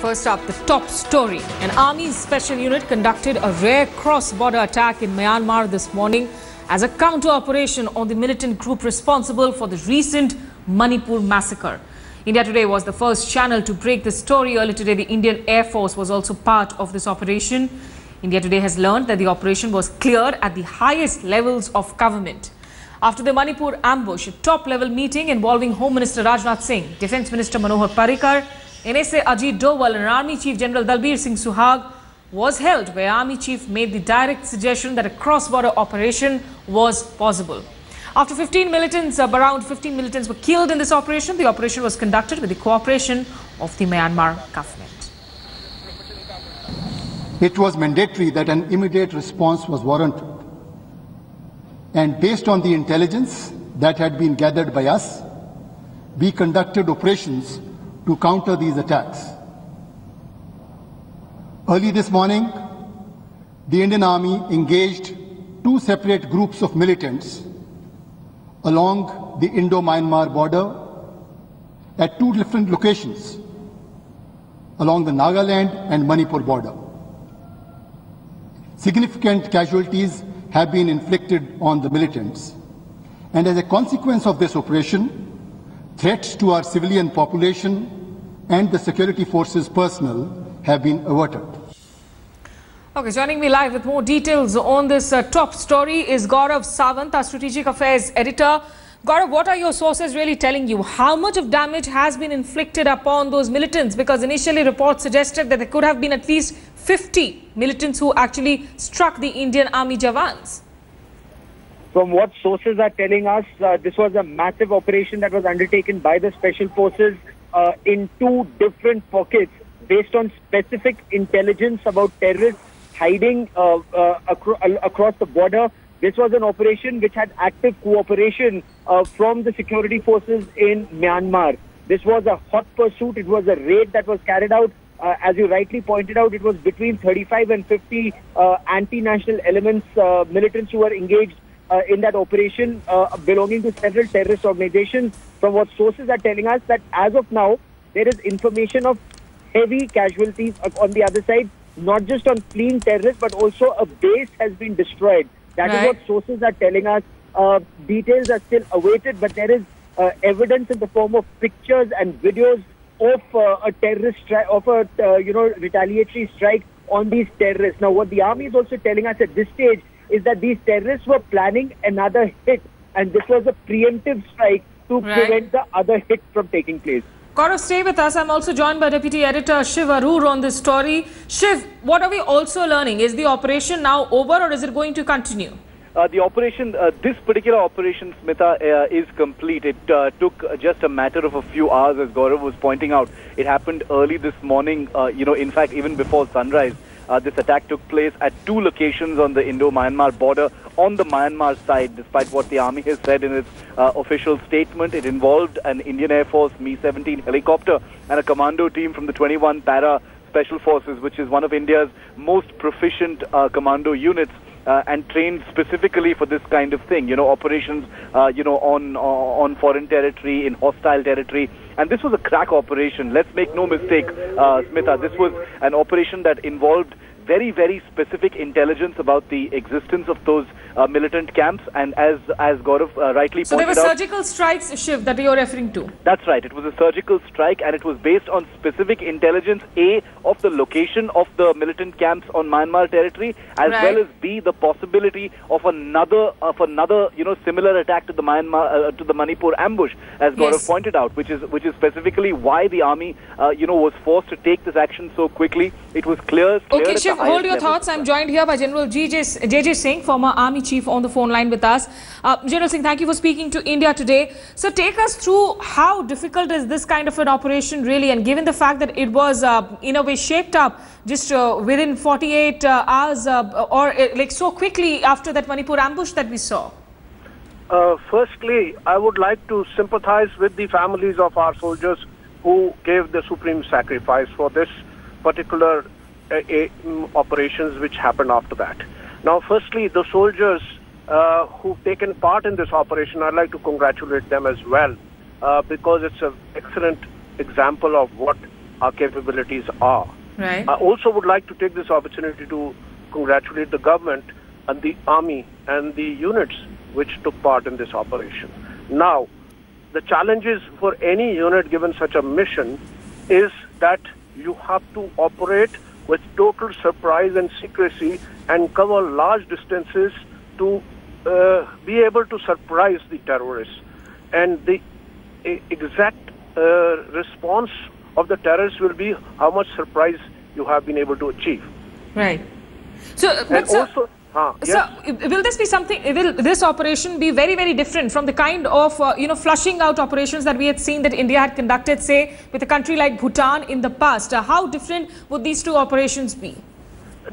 First up, the top story. An army special unit conducted a rare cross-border attack in Myanmar this morning as a counter-operation on the militant group responsible for the recent Manipur massacre. India Today was the first channel to break the story. Earlier today, the Indian Air Force was also part of this operation. India Today has learned that the operation was cleared at the highest levels of government. After the Manipur ambush, a top-level meeting involving Home Minister Rajnath Singh, Defence Minister Manohar Parrikar, NSA Ajit Doval and Army Chief General Dalbir Singh Suhag was held, where Army Chief made the direct suggestion that a cross-border operation was possible. After around 15 militants were killed in this operation, the operation was conducted with the cooperation of the Myanmar government. It was mandatory that an immediate response was warranted. And based on the intelligence that had been gathered by us, we conducted operations to counter these attacks. Early this morning, the Indian Army engaged two separate groups of militants along the Indo-Myanmar border at two different locations along the Nagaland and Manipur border. Significant casualties have been inflicted on the militants, and as a consequence of this operation, threats to our civilian population and the security forces personnel have been averted. Okay, joining me live with more details on this top story is Gaurav Sawant, our Strategic Affairs Editor. Gaurav, what are your sources really telling you? How much of damage has been inflicted upon those militants? Because initially reports suggested that there could have been at least 50 militants who actually struck the Indian Army Jawans. From what sources are telling us, this was a massive operation that was undertaken by the Special Forces in two different pockets based on specific intelligence about terrorists hiding across the border. This was an operation which had active cooperation from the security forces in Myanmar. This was a hot pursuit. It was a raid that was carried out. As you rightly pointed out, it was between 35 and 50 anti-national elements, militants who were engaged in that operation belonging to several terrorist organizations. From what sources are telling us, that as of now, there is information of heavy casualties on the other side, not just on fleeing terrorists, but also a base has been destroyed. That is what sources are telling us. Details are still awaited, but there is evidence in the form of pictures and videos of a terrorist strike, of a retaliatory strike on these terrorists. Now, what the army is also telling us at this stage is that these terrorists were planning another hit, and this was a preemptive strike to prevent the other hit from taking place. Gaurav, stay with us. I'm also joined by Deputy Editor Shiv Arur on this story. Shiv, what are we also learning? Is the operation now over, or is it going to continue? The operation, this particular operation, Smita, is complete. It took just a matter of a few hours, as Gaurav was pointing out. It happened early this morning, in fact, even before sunrise. This attack took place at two locations on the Indo-Myanmar border on the Myanmar side, despite what the army has said in its official statement. It involved an Indian Air Force Mi-17 helicopter and a commando team from the 21 Para Special Forces, which is one of India's most proficient commando units. And trained specifically for this kind of thing, operations, on foreign territory, in hostile territory. And this was a crack operation. Let's make no mistake, Smita, this was an operation that involved very, very specific intelligence about the existence of those militant camps. And as Gaurav rightly pointed out... So there were surgical strikes, Shiv, that you're referring to? That's right. It was a surgical strike, and it was based on specific intelligence, A, of the location of the militant camps on Myanmar territory, as well as B, the possibility of another similar attack to the Manipur ambush, as Gaurav pointed out, which is specifically why the army, was forced to take this action so quickly. It was clear. Okay, Shiv, hold your thoughts. I'm joined here by General JJ Singh, former Army Chief, on the phone line with us. General Singh, thank you for speaking to India Today. So take us through how difficult is this kind of an operation really, and given the fact that it was in a way shaped up just within 48 hours so quickly after that Manipur ambush that we saw. Firstly, I would like to sympathize with the families of our soldiers who gave the supreme sacrifice for this particular operations which happened after that. Now, firstly, the soldiers who've taken part in this operation, I'd like to congratulate them as well, because it's an excellent example of what our capabilities are. Right. I also would like to take this opportunity to congratulate the government and the army and the units which took part in this operation. Now, the challenges for any unit given such a mission is that you have to operate with total surprise and secrecy and cover large distances to be able to surprise the terrorists. And the exact response of the terrorists will be how much surprise you have been able to achieve. Right. So, And also, so will this be something, will this operation be very, very different from the kind of, flushing out operations that we had seen that India had conducted, say, with a country like Bhutan in the past? How different would these two operations be?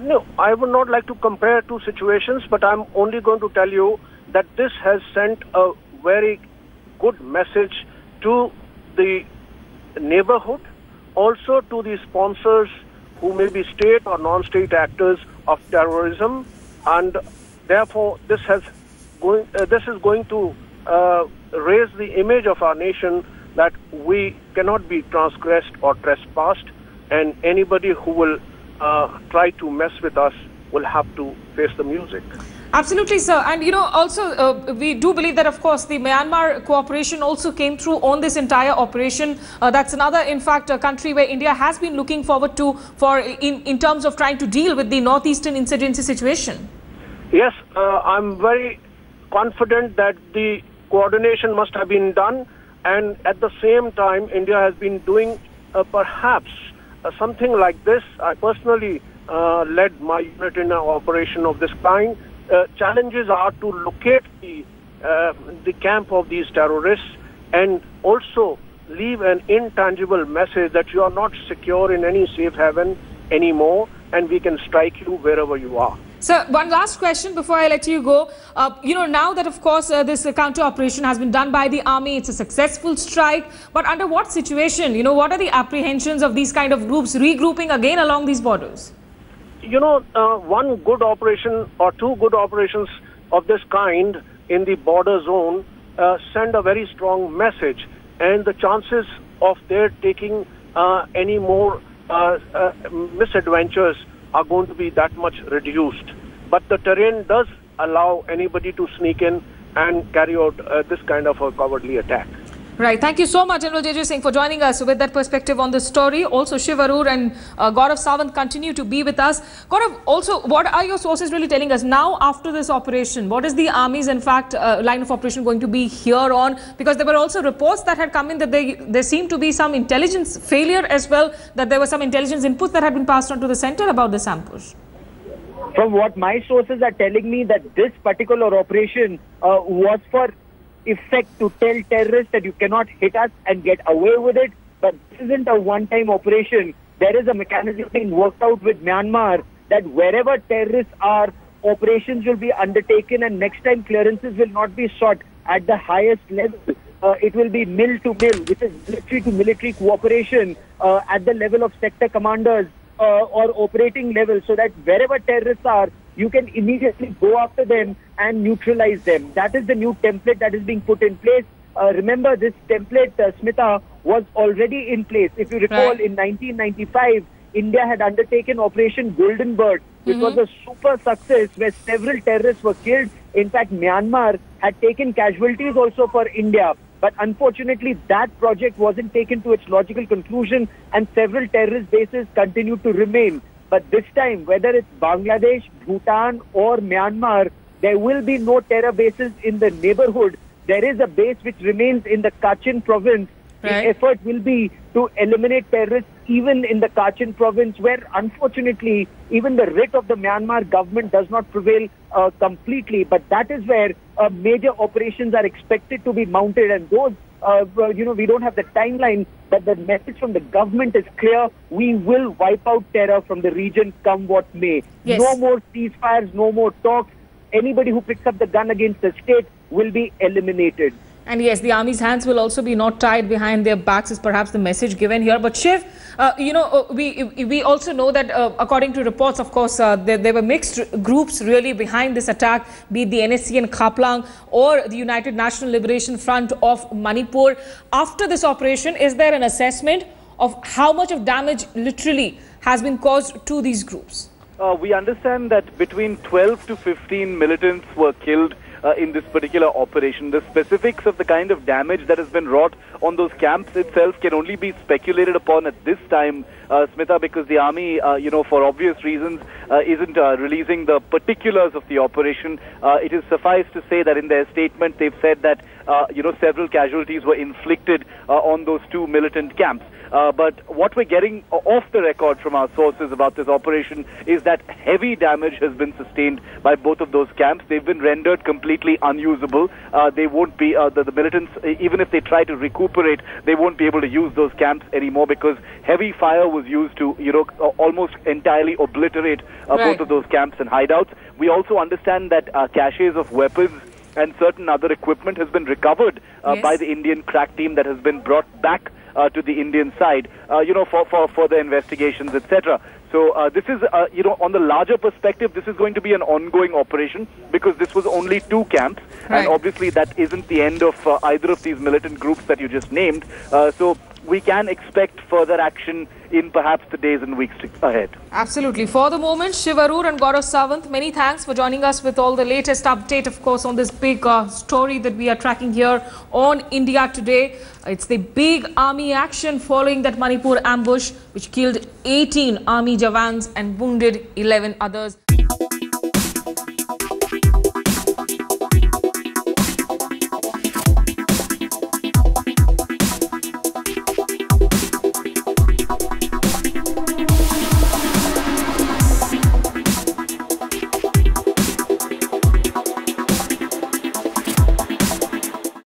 No, I would not like to compare two situations, but I'm only going to tell you that this has sent a very good message to the neighborhood, also to the sponsors who may be state or non-state actors of terrorism, and therefore this is going to raise the image of our nation that we cannot be transgressed or trespassed, and anybody who will try to mess with us will have to face the music. Absolutely, sir. And, also we do believe that, of course, the Myanmar cooperation also came through on this entire operation. That's another, in fact, a country where India has been looking forward to in terms of trying to deal with the northeastern insurgency situation. Yes, I'm very confident that the coordination must have been done, and at the same time, India has been doing perhaps something like this. I personally led my unit in an operation of this kind. Challenges are to locate the camp of these terrorists and also leave an intangible message that you are not secure in any safe haven anymore, and we can strike you wherever you are. Sir, one last question before I let you go. Now that, of course, this counter operation has been done by the army, it's a successful strike. But under what situation, what are the apprehensions of these kind of groups regrouping again along these borders? One good operation or two good operations of this kind in the border zone send a very strong message, and the chances of their taking any more misadventures are going to be that much reduced. But the terrain does allow anybody to sneak in and carry out this kind of a cowardly attack. Right. Thank you so much, General J.J. Singh, for joining us with that perspective on the story. Also, Shiv Arur and Gaurav Sawant continue to be with us. Gaurav, also, what are your sources really telling us now after this operation? What is the Army's, in fact, line of operation going to be here on? Because there were also reports that had come in that there seemed to be some intelligence failure as well, that there were some intelligence inputs that had been passed on to the center about this ambush. From what my sources are telling me, that this particular operation was for effect to tell terrorists that you cannot hit us and get away with it. But this isn't a one-time operation. There is a mechanism being worked out with Myanmar that wherever terrorists are, operations will be undertaken, and next time clearances will not be sought at the highest level. It will be mill to mill, which is military to military cooperation at the level of sector commanders or operating level, so that wherever terrorists are, you can immediately go after them and neutralize them. That is the new template that is being put in place. Remember, this template, Smita, was already in place. If you recall, in 1995, India had undertaken Operation Golden Bird, which was a super success where several terrorists were killed. In fact, Myanmar had taken casualties also for India. But unfortunately, that project wasn't taken to its logical conclusion, and several terrorist bases continued to remain. But this time, whether it's Bangladesh, Bhutan or Myanmar, there will be no terror bases in the neighborhood. There is a base which remains in the Kachin province. The effort will be to eliminate terrorists even in the Kachin province, where unfortunately even the writ of the Myanmar government does not prevail completely. But that is where major operations are expected to be mounted, and those we don't have the timeline, but the message from the government is clear. We will wipe out terror from the region, come what may. Yes. No more ceasefires, no more talks. Anybody who picks up the gun against the state will be eliminated. And yes, the army's hands will also be not tied behind their backs is perhaps the message given here. But Shiv, we also know that according to reports, of course, there were mixed groups really behind this attack, be it the NSC and Khaplang or the United National Liberation Front of Manipur. After this operation, is there an assessment of how much of damage literally has been caused to these groups? We understand that between 12 to 15 militants were killed in this particular operation. The specifics of the kind of damage that has been wrought on those camps itself can only be speculated upon at this time, Smita, because the army, for obvious reasons, isn't releasing the particulars of the operation. It is suffice to say that in their statement they've said that, several casualties were inflicted on those two militant camps. But what we're getting off the record from our sources about this operation is that heavy damage has been sustained by both of those camps. They've been rendered completely unusable. They won't be, the militants, even if they try to recuperate, they won't be able to use those camps anymore because heavy fire was used to, almost entirely obliterate both of those camps and hideouts. We also understand that caches of weapons and certain other equipment has been recovered by the Indian crack team that has been brought back to the Indian side, for further investigations, etc. So this is, on the larger perspective, this is going to be an ongoing operation because this was only two camps. And obviously that isn't the end of either of these militant groups that you just named. So we can expect further action in perhaps the days and weeks ahead. Absolutely. For the moment, Shiv Arur and Gaurav Sawant, many thanks for joining us with all the latest update, of course, on this big story that we are tracking here on India Today. It's the big army action following that Manipur ambush, which killed 18 army Jawans and wounded 11 others.